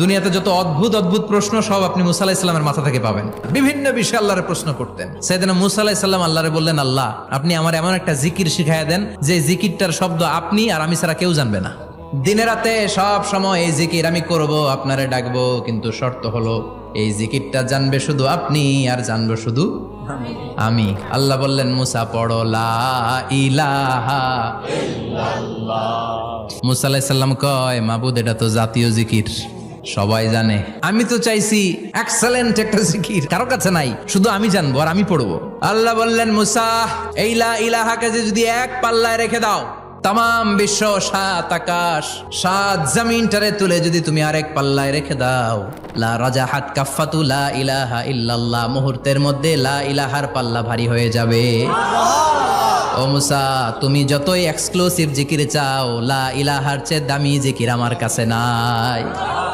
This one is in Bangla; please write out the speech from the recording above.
দুনিয়াতে যত অদ্ভুত অদ্ভুত প্রশ্ন সব আপনি মুসা আলাইহিস সালামের মাথা থেকে পাবেন। বিভিন্ন বিষয়ে আল্লাহরে প্রশ্ন করতেন। সাইয়েদনা মুসা আলাইহিস সালাম আল্লাহরে বললেন, আল্লাহ আপনি আমার এমন একটা জিকির শিখাইয়া দেন যে জিকিরটার শব্দ আপনি আর আমি ছাড়া কেউ জানবে না। দিনে রাতে সব সময় এই জিকির আমি করব, আপনারে ডাকবো, কিন্তু শর্ত হলো এই জিকিরটা জানবে শুধু আপনি আর জানবো শুধু আমি। আল্লাহ বললেন, মুসা পড়ো লা ইলাহা ইল্লাল্লাহ। মুসা আলাইহিস সালাম কয়, মাবুদ এটা তো জাতীয় জিকির, সবাই জানে। আমি তো চাইছি এক্সেলেন্ট একটা জিকির, কারো কাছে নাই, শুধু আমি জানবো আর আমি পড়বো। আল্লাহ বললেন, মুসা এই লা ইলাহাকে যদি এক পাল্লায় রেখে দাও, তাম বিশ্ব, 7 আকাশ 7 জমিনটারে তুলে যদি তুমি আরেক পাল্লায় রেখে দাও, লা রাজাহাত কাফাতু লা ইলাহা ইল্লাল্লাহ, মুহূর্তের মধ্যে লা ইলাহার পাল্লা ভারী হয়ে যাবে। ও মুসা, তুমি যতই এক্সক্লুসিভ জিকির চাও, লা ইলাহার চেয়ে দামি জিকির আমার কাছে নাই।